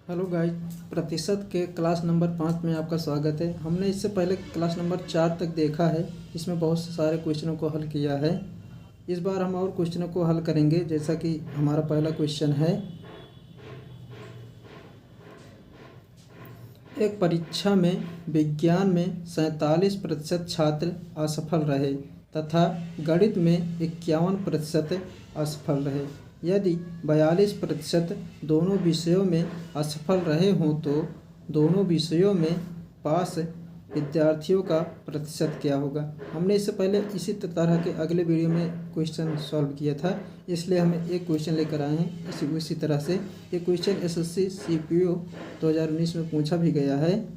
Hello guys, प्रतिशत के class number 5 में आपका स्वागत है। हमने इससे पहले क्लास नंबर 4 तक देखा है। इसमें बहुत सारे क्वेश्चनों को हल किया है। इस बार हम और क्वेश्चनों को हल करेंगे। जैसा कि हमारा पहला क्वेश्चन है, एक परीक्षा में विज्ञान में 47% छात्र असफल रहे तथा गणित में 51% असफल रहे। यदि 42% दोनों विषयों में असफल रहे हों तो दोनों विषयों में पास विद्यार्थियों का प्रतिशत क्या होगा। हमने इससे पहले इसी तरह के अगले वीडियो में क्वेश्चन सॉल्व किया था, इसलिए हम एक क्वेश्चन लेकर आए हैं। इसी तरह से ये क्वेश्चन एसएससी सीपीओ 2019 में पूछा भी गया है।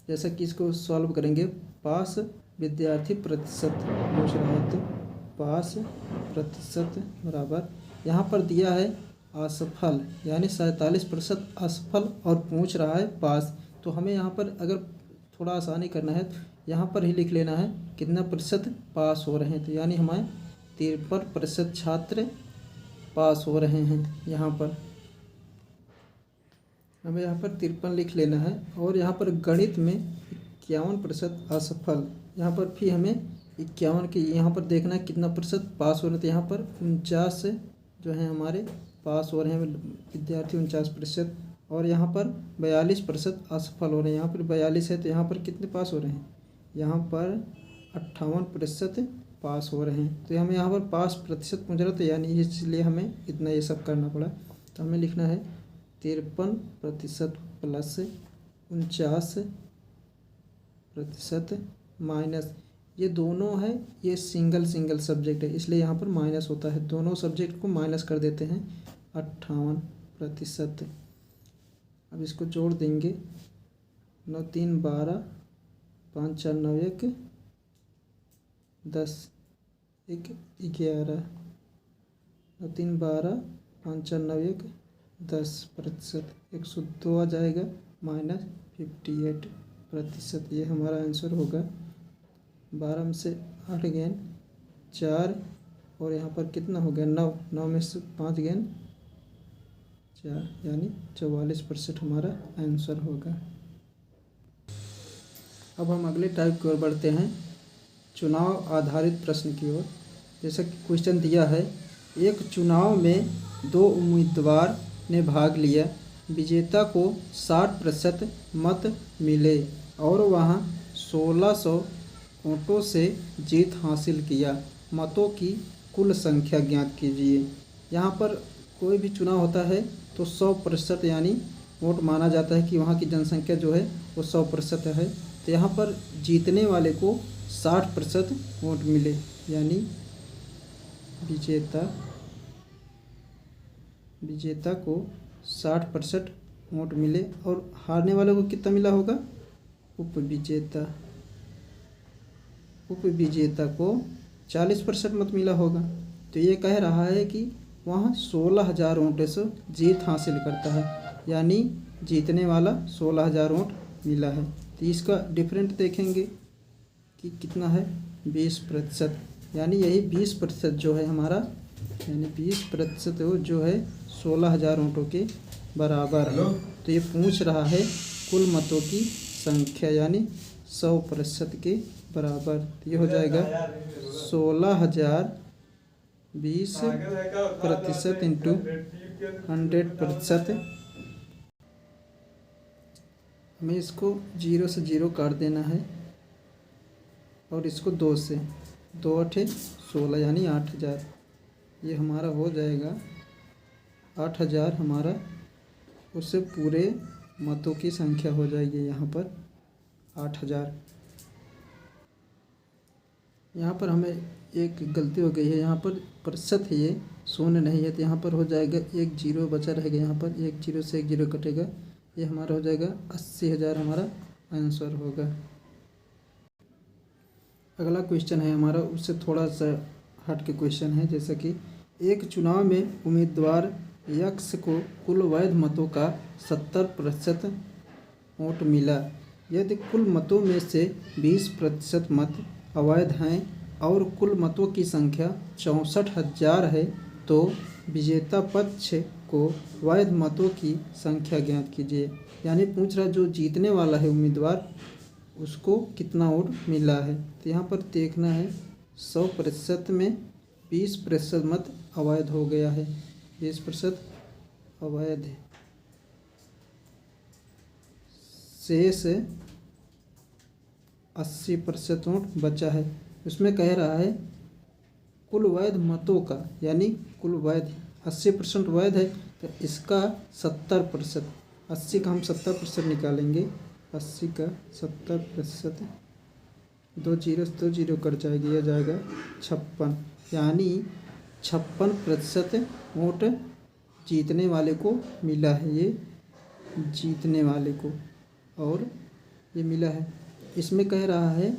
जैसा कि इसको सॉल्व करेंगे, पास विद्यार्थी प्रतिशत पूछ रहा है, तो पास प्रतिशत बराबर यहाँ पर दिया है असफल, यानी 47% असफल और पूछ रहा है पास। तो हमें यहाँ पर अगर थोड़ा आसानी करना है तो यहाँ पर ही लिख लेना है कितना प्रतिशत पास हो रहे हैं। तो यानी हमारे 53% छात्र पास हो रहे हैं। यहाँ पर हमें यहाँ पर 53 लिख लेना है। और यहाँ पर गणित में 51% असफल, यहाँ पर भी हमें 51 की यहाँ पर देखना है कितना प्रतिशत पास हो रहे थे। यहाँ पर 49 जो हैं हमारे पास हो रहे हैं विद्यार्थी, 49%। और यहाँ पर 42% असफल हो रहे हैं। यहाँ पर 42 है तो यहाँ पर कितने पास हो रहे हैं, यहाँ पर 58% पास हो रहे हैं। तो हमें यहाँ पर पास प्रतिशत पूछ रहा था, यानी इसलिए हमें इतना ये सब करना पड़ा। तो हमें लिखना है 53% प्लस 49% माइनस, ये दोनों है, ये सिंगल सब्जेक्ट है इसलिए यहाँ पर माइनस होता है। दोनों सब्जेक्ट को माइनस कर देते हैं, 58%। अब इसको जोड़ देंगे, 9 3 12, 5 4 9 1 10, 1 11, 9 3 12, 5 4 9 1 10%, 102 आ जाएगा माइनस 58%। ये हमारा आंसर होगा। 12 में से 8 गेन 4, और यहाँ पर कितना हो गया 9, 9 में से 5 गेन 4, यानी 44% हमारा आंसर होगा। अब हम अगले टाइप की ओर बढ़ते हैं, चुनाव आधारित प्रश्न की ओर। जैसा कि क्वेश्चन दिया है, एक चुनाव में 2 उम्मीदवार ने भाग लिया, विजेता को 60% मत मिले और वह 1600 वोटों से जीत हासिल किया। मतों की कुल संख्या ज्ञात कीजिए। यहाँ पर कोई भी चुनाव होता है तो 100% यानी वोट माना जाता है कि वहाँ की जनसंख्या जो है वो 100% है। तो यहाँ पर जीतने वाले को 60% वोट मिले, यानी विजेता को 60% वोट मिले, और हारने वाले को कितना मिला होगा, उपविजेता को 40% मत मिला होगा। तो ये कह रहा है कि वहाँ 16,000 वोटों से जीत हासिल करता है, यानी जीतने वाला 16,000 वोट मिला है। तो इसका डिफरेंट देखेंगे कि कितना है, 20%, यानी यही 20% जो है हमारा, यानी 20% जो है 16,000 वोटों के बराबर है। तो ये पूछ रहा है कुल मतों की संख्या, यानी 100% के बराबर। तो ये हो जाएगा 16,000 20% इंटू 100%। हमें इसको 0 से 0 काट देना है, और इसको 2 से, 2 8 16, यानी 8,000। ये हमारा हो जाएगा 8,000, हमारा उससे पूरे मतों की संख्या हो जाएगी यहाँ पर 8,000। यहाँ पर हमें एक गलती हो गई है, यहाँ पर प्रतिशत है, ये शून्य नहीं है। तो यहाँ पर हो जाएगा 1 0 बचा रहेगा, यहाँ पर 1 0 से 1 0 कटेगा, ये हमारा हो जाएगा 80,000, हमारा आंसर होगा। अगला क्वेश्चन है हमारा, उससे थोड़ा सा हट के क्वेश्चन है। जैसा कि एक चुनाव में उम्मीदवार यक्स को कुल वैध मतों का 70% वोट मिला। यदि कुल मतों में से 20% मत अवैध हैं और कुल मतों की संख्या 64,000 है, तो विजेता पक्ष को वैध मतों की संख्या ज्ञात कीजिए। यानी पूछ रहा जो जीतने वाला है उम्मीदवार उसको कितना वोट मिला है। तो यहाँ पर देखना है 100% में 20% मत अवैध हो गया है, 20% अवैध है, शेष 80% वोट बचा है। उसमें कह रहा है कुल वैध मतों का, यानी कुल वैध 80% वैध है तो इसका 70%, 80 का हम 70% निकालेंगे, 80 का 70%, 2 जीरो कट जाएगी, यह जाएगा 56, यानी 56% वोट जीतने वाले को मिला है, ये जीतने वाले को, और ये मिला है। इसमें कह रहा है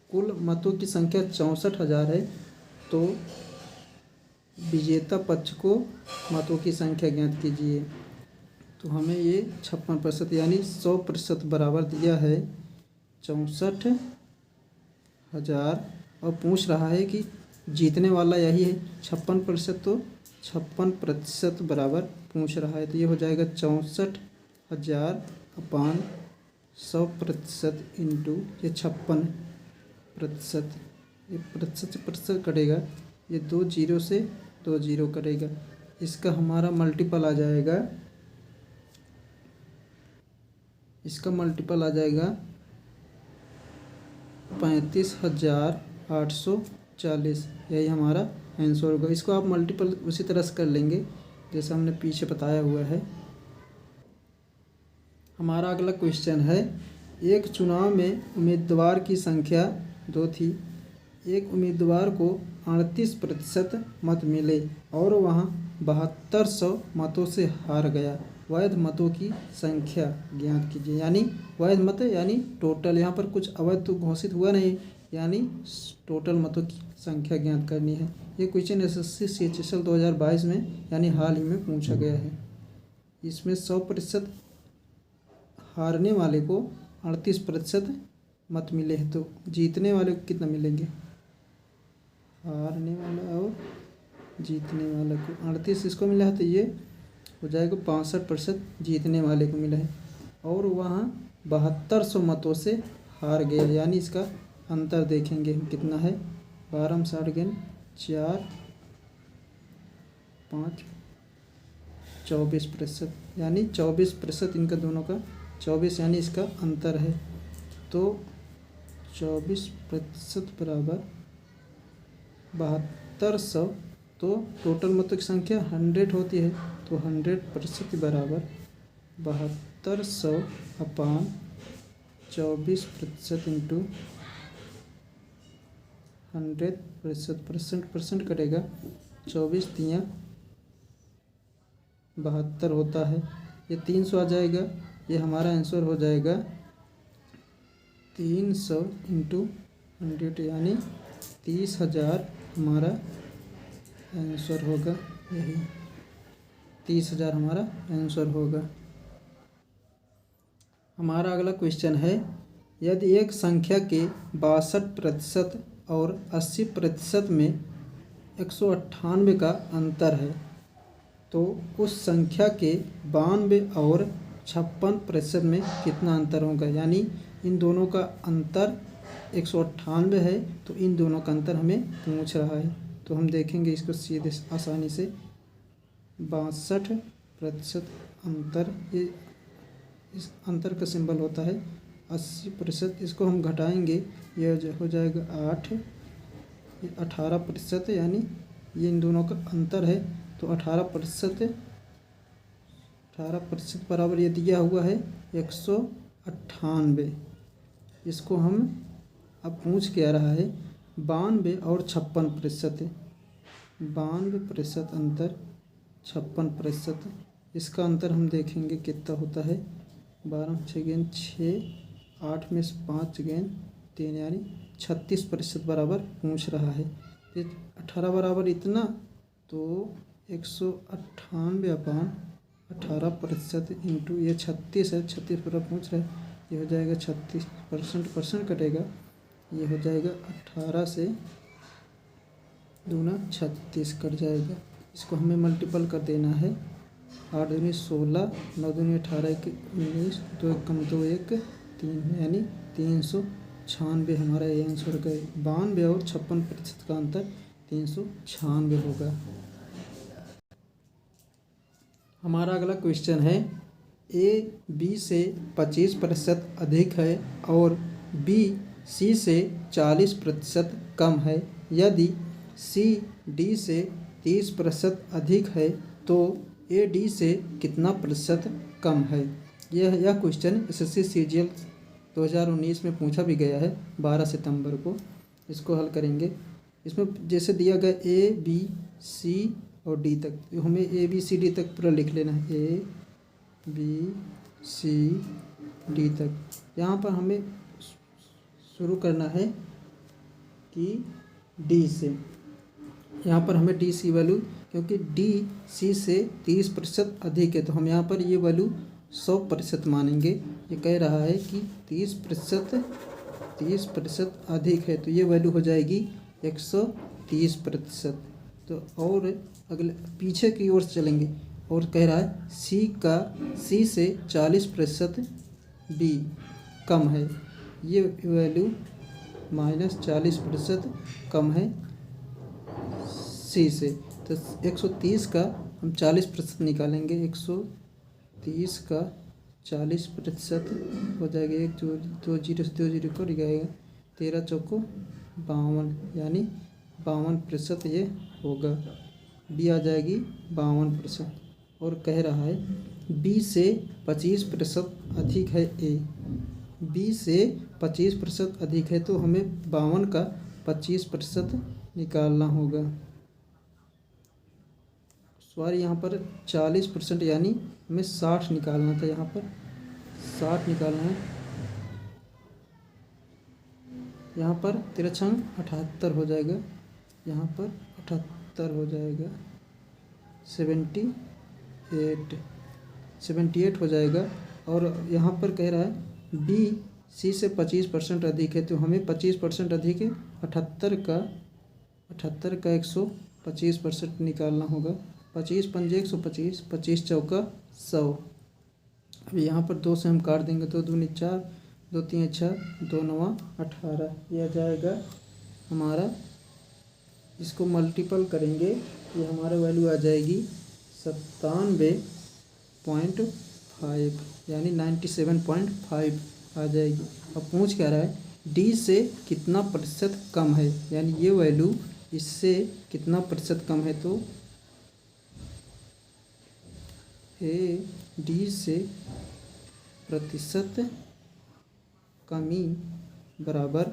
कुल मतों की संख्या 64,000 है, तो विजेता पक्ष को मतों की संख्या ज्ञात कीजिए। तो हमें ये 56% यानी 100% बराबर दिया है 64,000, और पूछ रहा है कि जीतने वाला यही है 56%, तो 56% बराबर पूछ रहा है, तो ये हो जाएगा 64,000 अपान 100% इंटू ये 56%, ये प्रतिशत से प्रतिशत कटेगा, ये 2 जीरो से 2 जीरो कटेगा, इसका हमारा मल्टीपल आ जाएगा, इसका मल्टीपल आ जाएगा 35,840, यही हमारा आंसर होगा। इसको आप मल्टीपल उसी तरह से कर लेंगे जैसा हमने पीछे बताया हुआ है। हमारा अगला क्वेश्चन है, एक चुनाव में उम्मीदवार की संख्या 2 थी, एक उम्मीदवार को 38% मत मिले और वह 7200 मतों से हार गया, वैध मतों की संख्या ज्ञात कीजिए। यानी वैध मत यानी टोटल, यहाँ पर कुछ अवैध तो घोषित हुआ नहीं, यानी टोटल मतों की संख्या ज्ञात करनी है। ये क्वेश्चन SSC CHSL 2022 में यानी हाल ही में पूछा गया है। इसमें 100% हारने वाले को 38% मत मिले हैं, तो जीतने वाले को कितना मिलेंगे, हारने वाला और जीतने वाले को 38 इसको मिला है, तो ये हो जाएगा 65% जीतने वाले को मिला है, और वहाँ 7200 मतों से हार गया, यानी इसका अंतर देखेंगे हम कितना है, 12 में 60 गेन 4 5 24%, यानी 24% इनका दोनों का 24, यानी इसका अंतर है, तो 24% बराबर 7200, तो टोटल मतों की संख्या 100 होती है, तो 100% बराबर 7200 अपान 24% इंटू 100%, परसेंट कटेगा, 24 तियाँ 72 होता है, ये 300 आ जाएगा, ये हमारा आंसर हो जाएगा 300 इंटू 100, यानी 30,000 हमारा आंसर होगा, यही 30,000 हमारा आंसर होगा। हमारा अगला क्वेश्चन है, यदि एक संख्या के 62% और 80% में 198 का अंतर है, तो उस संख्या के 92 और 56% में कितना अंतर होगा। यानी इन दोनों का अंतर 198 है, तो इन दोनों का अंतर हमें पूछ रहा है, तो हम देखेंगे इसको सीधे आसानी से। 62% अंतर, ये इस अंतर का सिंबल होता है 80%, इसको हम घटाएंगे, यह हो जाएगा 8, ये 18%, यानी ये इन दोनों का अंतर है, तो 18% बराबर ये दिया हुआ है 198। इसको हम अब पूछ क्या रहा है, 92 और 56%, 92% अंतर 56%, इसका अंतर हम देखेंगे कितना होता है, 12 6 गेन 6, 8 में से 5 गेन 3, यानी 36% बराबर पूछ रहा है। 18 बराबर इतना, तो 198 अपान 18% इंटू ये 36 है, 36 बराबर पूछ रहा है, ये हो जाएगा 36%, परसेंट कटेगा, ये हो जाएगा 18 से दूना 36 कट जाएगा। इसको हमें मल्टीपल कर देना है। 8 दूनी 16, 9 दूनी 18, 19, 2 कम 2 1 3 यानी 396 हमारा ये आंसर का 92 और 56% का अंतर 396 होगा। हमारा अगला क्वेश्चन है ए बी से 25% अधिक है और बी सी से 40% कम है। यदि सी डी से 30% अधिक है तो ए डी से कितना प्रतिशत कम है। यह क्वेश्चन एसएससी सीजीएल 2019 में पूछा भी गया है 12 सितंबर को। इसको हल करेंगे। इसमें जैसे दिया गया ए बी सी और डी तक, तो हमें ए बी सी डी तक पूरा लिख लेना है। ए बी सी डी तक। यहाँ पर हमें शुरू करना है कि डी से। यहाँ पर हमें डी सी वैल्यू, क्योंकि डी सी से 30% अधिक है तो हम यहाँ पर ये वैल्यू 100% मानेंगे। ये कह रहा है कि 30% अधिक है तो ये वैल्यू हो जाएगी 130%। तो और अगले पीछे की ओर चलेंगे और कह रहा है सी से 40% बी कम है। ये वैल्यू -40% कम है सी से। तो 130 का हम 40% निकालेंगे। 130 का 40% हो जाएगा। 1 2 0 से 2 0 को निकालेगा 13 चौको 52 यानी 52% ये होगा। बी आ जाएगी 52%। और कह रहा है बी से 25% अधिक है ए। बी से 25% अधिक है तो हमें 52 का 25% निकालना होगा। सॉरी, यहाँ पर 40% यानी हमें 60 निकालना था। यहाँ पर 60 निकालना है। यहाँ पर 13 छंग 78 हो जाएगा। यहाँ पर 78 हो जाएगा। 78 हो जाएगा। और यहाँ पर कह रहा है बी सी से 25% अधिक है तो हमें 25% अधिक है 78 का 125% निकालना होगा। 25 पंजे 125, 25 चौका 100। अब यहाँ पर 2 से हम काट देंगे तो 2 दूनी 4, 2 3 6, 2 9 18। यह जाएगा हमारा। इसको मल्टीपल करेंगे ये हमारा वैल्यू आ जाएगी 97.5 यानी 97.5 आ जाएगी। अब पूछ क्या रहा है डी से कितना प्रतिशत कम है, यानी ये वैल्यू इससे कितना प्रतिशत कम है। तो ए डी से प्रतिशत कमी बराबर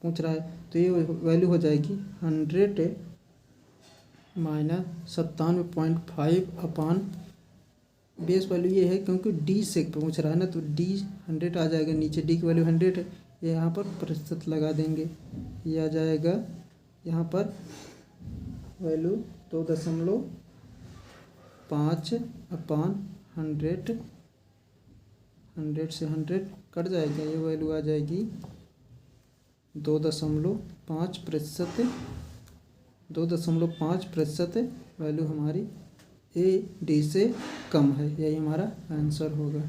पूछ रहा है तो ये वैल्यू हो जाएगी 100 - 97.5 अपान बेस वैल्यू ये है क्योंकि डी से पूछ रहा है ना, तो डी 100 आ जाएगा। नीचे डी की वैल्यू 100 है, ये यहाँ पर प्रतिशत लगा देंगे। ये आ जाएगा यहाँ पर वैल्यू 2.5 अपान 100। 100 से 100 कट जाएगा। ये वैल्यू आ जाएगी 2.5%। 2.5% वैल्यू हमारी ए डी से कम है। यही हमारा आंसर होगा।